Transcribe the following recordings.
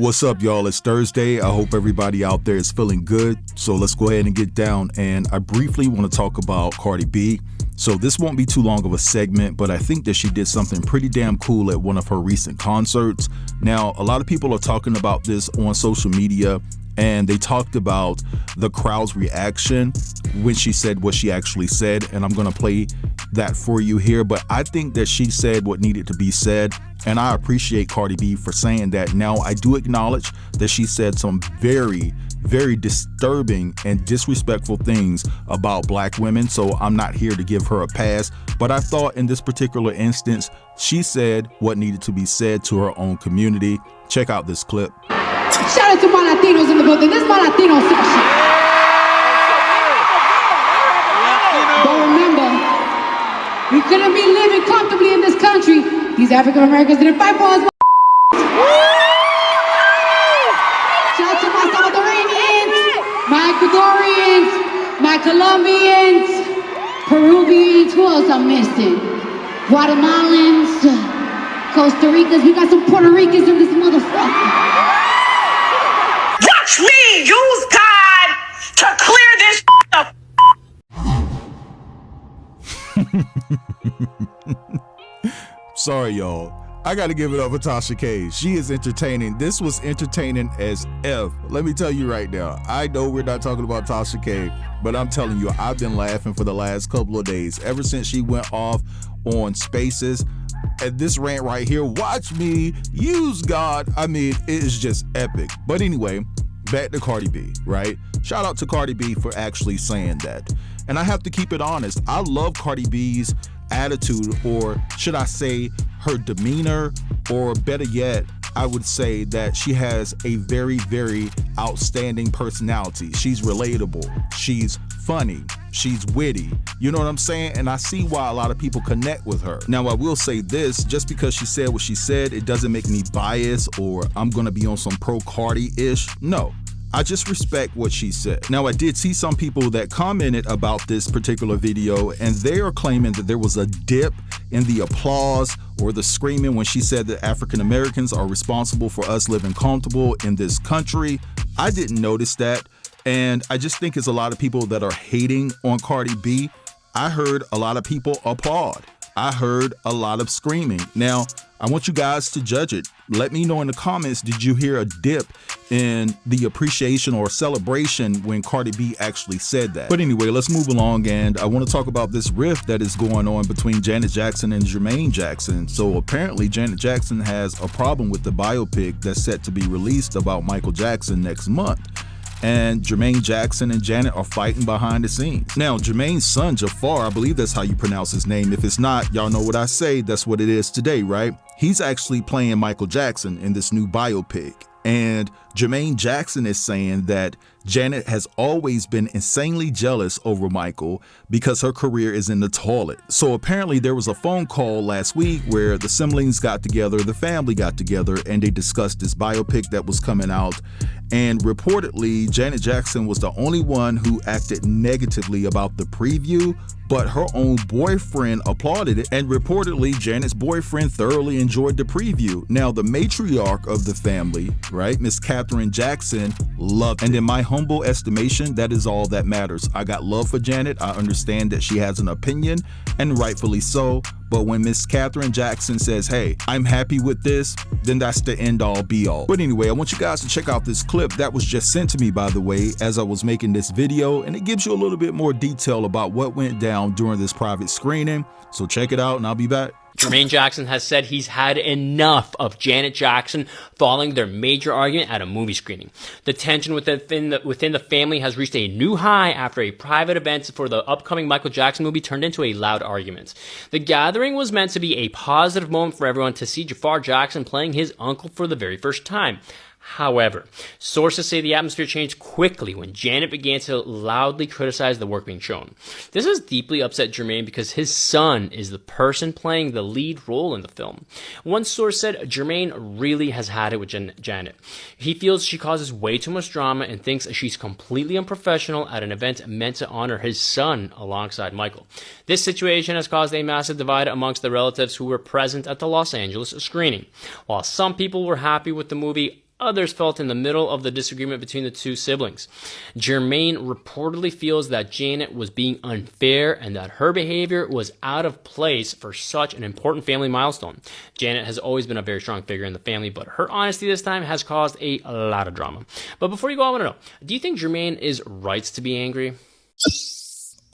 What's up, y'all? It's Thursday. I hope everybody out there is feeling good. So let's go ahead and get down. And I briefly want to talk about Cardi B. So this won't be too long of a segment, but I think that she did something pretty damn cool at one of her recent concerts. Now, a lot of people are talking about this on social media, and they talked about the crowd's reaction when she said what she actually said. And I'm going to play that for you here. But I think that she said what needed to be said. And I appreciate Cardi B for saying that. Now, I do acknowledge that she said some very, very disturbing and disrespectful things about black women. So I'm not here to give her a pass. But I thought in this particular instance, she said what needed to be said to her own community. Check out this clip. Shout out to my Latinos in the building. This is my Latino section. But remember, we couldn't be living comfortably in this country. These African Americans didn't fight for us. Shout out to my Salvadorians, my Ecuadorians, my Colombians, Peruvians. Who else I'm missing? Guatemalans, Costa Ricans. We got some Puerto Ricans in this motherfucker. Watch me use God to clear this up. Sorry, y'all. I got to give it up for Tasha K. She is entertaining. This was entertaining as F. Let me tell you right now. I know we're not talking about Tasha K, but I'm telling you, I've been laughing for the last couple of days. Ever since she went off on Spaces. And this rant right here, watch me use God. I mean, it is just epic. But anyway, back to Cardi B, right? Shout out to Cardi B for actually saying that. And I have to keep it honest. I love Cardi B's attitude, or should I say her demeanor, or better yet, I would say that she has a very, very outstanding personality. She's relatable. She's funny. She's witty. You know what I'm saying? And I see why a lot of people connect with her. Now, I will say this, just because she said what she said, it doesn't make me biased or I'm going to be on some pro Cardi-ish. No. I just respect what she said. Now, I did see some people that commented about this particular video, and they are claiming that there was a dip in the applause or the screaming when she said that African Americans are responsible for us living comfortable in this country. I didn't notice that, and I just think it's a lot of people that are hating on Cardi B. I heard a lot of people applaud. I heard a lot of screaming. Now, I want you guys to judge it. Let me know in the comments, did you hear a dip in the appreciation or celebration when Cardi B actually said that? But anyway, let's move along, and I want to talk about this rift that is going on between Janet Jackson and Jermaine Jackson. So apparently Janet Jackson has a problem with the biopic that's set to be released about Michael Jackson next month. And Jermaine Jackson and Janet are fighting behind the scenes. Now, Jermaine's son, Jafar, I believe that's how you pronounce his name. If it's not, y'all know what I say. That's what it is today, right? He's actually playing Michael Jackson in this new biopic. And Jermaine Jackson is saying that Janet has always been insanely jealous over Michael because her career is in the toilet. So apparently there was a phone call last week where the siblings got together, the family got together, and they discussed this biopic that was coming out. And reportedly, Janet Jackson was the only one who acted negatively about the preview, but her own boyfriend applauded it, and reportedly Janet's boyfriend thoroughly enjoyed the preview. Now, the matriarch of the family, right, Miss Catherine Jackson, loved it. And in my humble estimation, that is all that matters. I got love for Janet. I understand that she has an opinion, and rightfully so. But when Miss Catherine Jackson says, hey, I'm happy with this, then that's the end all be all. But anyway, I want you guys to check out this clip that was just sent to me, by the way, as I was making this video, and it gives you a little bit more detail about what went down during this private screening. So check it out and I'll be back. Jermaine Jackson has said he's had enough of Janet Jackson following their major argument at a movie screening. The tension within the family has reached a new high after a private event for the upcoming Michael Jackson movie turned into a loud argument. The gathering was meant to be a positive moment for everyone to see Jafar Jackson playing his uncle for the very first time. However, sources say the atmosphere changed quickly when Janet began to loudly criticize the work being shown. This has deeply upset Jermaine because his son is the person playing the lead role in the film. One source said Jermaine really has had it with Janet. He feels she causes way too much drama and thinks she's completely unprofessional at an event meant to honor his son alongside Michael. This situation has caused a massive divide amongst the relatives who were present at the Los Angeles screening. While some people were happy with the movie, others felt in the middle of the disagreement between the two siblings. Jermaine reportedly feels that Janet was being unfair and that her behavior was out of place for such an important family milestone. Janet has always been a very strong figure in the family, but her honesty this time has caused a lot of drama. But before you go, I want to know, do you think Jermaine is right to be angry?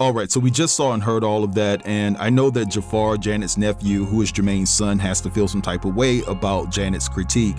All right, so we just saw and heard all of that, and I know that Jafar, Janet's nephew, who is Jermaine's son, has to feel some type of way about Janet's critique.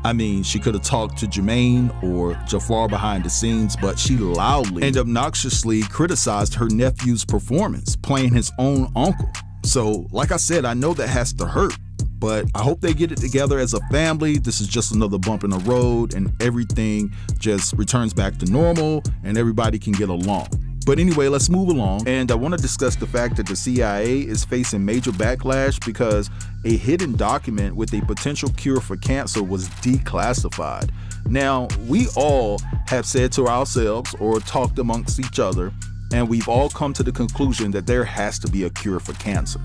I mean, she could have talked to Jermaine or Jafar behind the scenes, but she loudly and obnoxiously criticized her nephew's performance, playing his own uncle. So, like I said, I know that has to hurt, but I hope they get it together as a family. This is just another bump in the road, and everything just returns back to normal, and everybody can get along. But anyway, let's move along, and I want to discuss the fact that the CIA is facing major backlash because a hidden document with a potential cure for cancer was declassified. Now, we all have said to ourselves or talked amongst each other, and we've all come to the conclusion that there has to be a cure for cancer.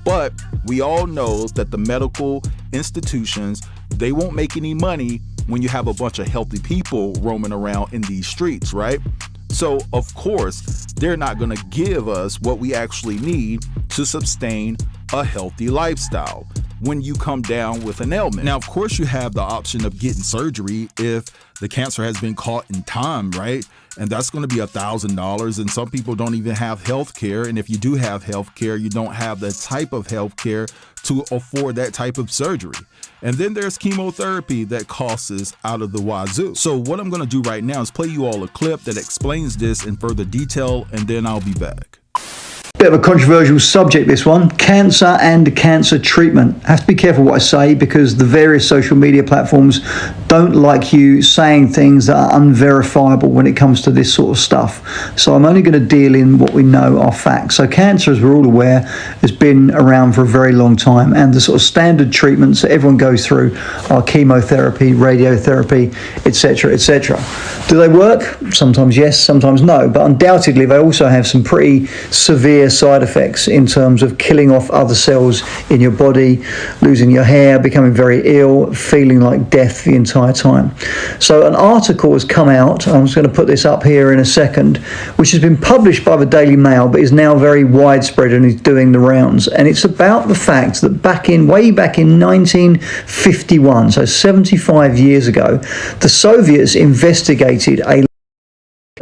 But we all know that the medical institutions, they won't make any money when you have a bunch of healthy people roaming around in these streets, right? So, of course, they're not going to give us what we actually need to sustain a healthy lifestyle when you come down with an ailment. Now, of course, you have the option of getting surgery if the cancer has been caught in time, right? And that's going to be $1,000. And some people don't even have health care. And if you do have health care, you don't have the type of health care to afford that type of surgery. And then there's chemotherapy that costs out of the wazoo. So what I'm going to do right now is play you all a clip that explains this in further detail, and then I'll be back. Bit of a controversial subject, this one. Cancer and cancer treatment. I have to be careful what I say because the various social media platforms don't like you saying things that are unverifiable when it comes to this sort of stuff. So I'm only going to deal in what we know are facts. So cancer, as we're all aware, has been around for a very long time, and the sort of standard treatments that everyone goes through are chemotherapy, radiotherapy, etc., etc. Do they work? Sometimes yes, sometimes no, but undoubtedly they also have some pretty severe side effects in terms of killing off other cells in your body, losing your hair, becoming very ill, feeling like death the entire time. So an article has come out, I'm just going to put this up here in a second, which has been published by the Daily Mail but is now very widespread and is doing the rounds, and it's about the fact that way back in 1951, so 75 years ago, the Soviets investigated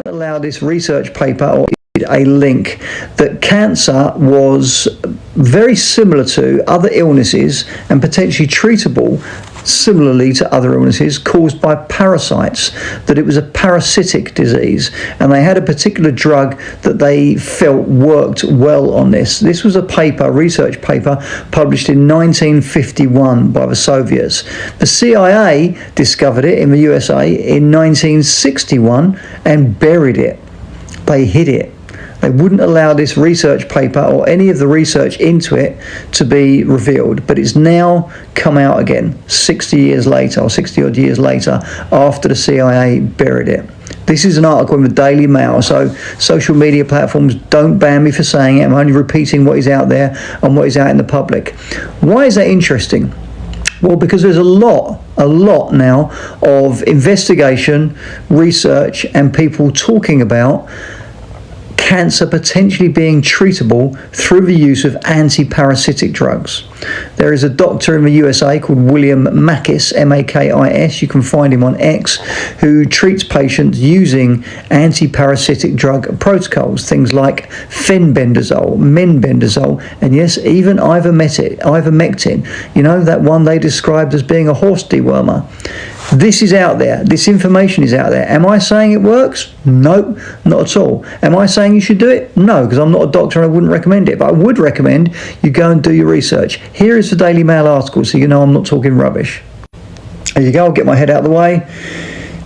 allowed this research paper or a link that cancer was very similar to other illnesses and potentially treatable similarly to other illnesses caused by parasites, that it was a parasitic disease, and they had a particular drug that they felt worked well on this. This was a research paper published in 1951 by the Soviets. The CIA discovered it in the USA in 1961 and buried it. They hid it. They wouldn't allow this research paper or any of the research into it to be revealed. But it's now come out again 60 years later, or 60 odd years later, after the CIA buried it. This is an article in the Daily Mail, so social media platforms don't ban me for saying it. I'm only repeating what is out there and what is out in the public. Why is that interesting? Well, because there's a lot now of investigation, research, and people talking about cancer potentially being treatable through the use of anti-parasitic drugs. There is a doctor in the USA called William Makis, M-A-K-I-S, you can find him on X, who treats patients using anti-parasitic drug protocols, things like fenbendazole, menbendazole, and yes, even ivermectin, you know, that one they described as being a horse dewormer. This is out there. This information is out there. Am I saying it works? No, not at all. Am I saying you should do it? No, because I'm not a doctor and I wouldn't recommend it. But I would recommend you go and do your research. Here is the Daily Mail article, so you know I'm not talking rubbish. There you go. I'll get my head out of the way.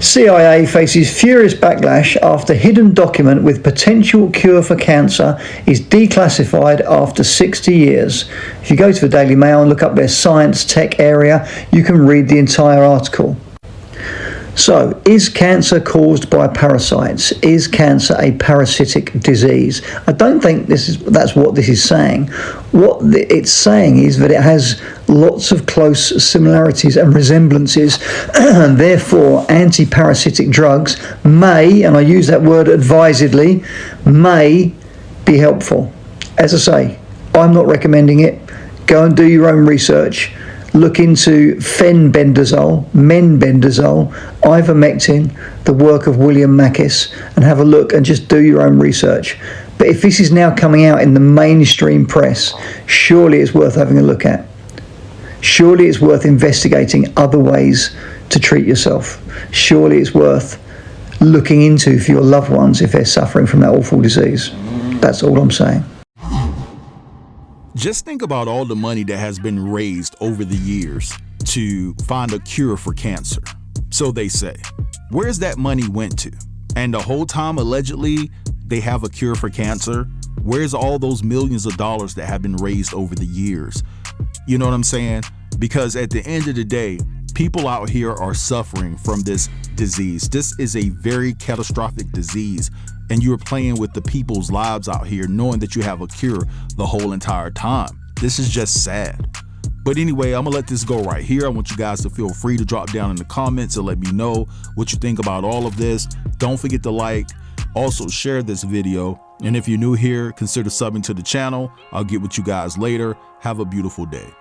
CIA faces furious backlash after hidden document with potential cure for cancer is declassified after 60 years. If you go to the Daily Mail and look up their science tech area, you can read the entire article. So, is cancer caused by parasites? Is cancer a parasitic disease? I don't think that's what this is saying. What it's saying is that it has lots of close similarities and resemblances, and therefore anti-parasitic drugs may, and I use that word advisedly, may be helpful. As I say, I'm not recommending it. Go and do your own research. Look into fenbendazole, menbendazole, ivermectin, the work of William Mackis, and have a look and just do your own research. But if this is now coming out in the mainstream press, surely it's worth having a look at. Surely it's worth investigating other ways to treat yourself. Surely it's worth looking into for your loved ones if they're suffering from that awful disease. That's all I'm saying. Just think about all the money that has been raised over the years to find a cure for cancer. So they say, where's that money went to? And the whole time, allegedly, they have a cure for cancer. Where's all those millions of dollars that have been raised over the years? You know what I'm saying? Because at the end of the day, people out here are suffering from this disease. This is a very catastrophic disease. And you're playing with the people's lives out here knowing that you have a cure the whole entire time. This is just sad. But anyway, I'm gonna let this go right here. I want you guys to feel free to drop down in the comments and let me know what you think about all of this. Don't forget to like, also share this video. And if you're new here, consider subbing to the channel. I'll get with you guys later. Have a beautiful day.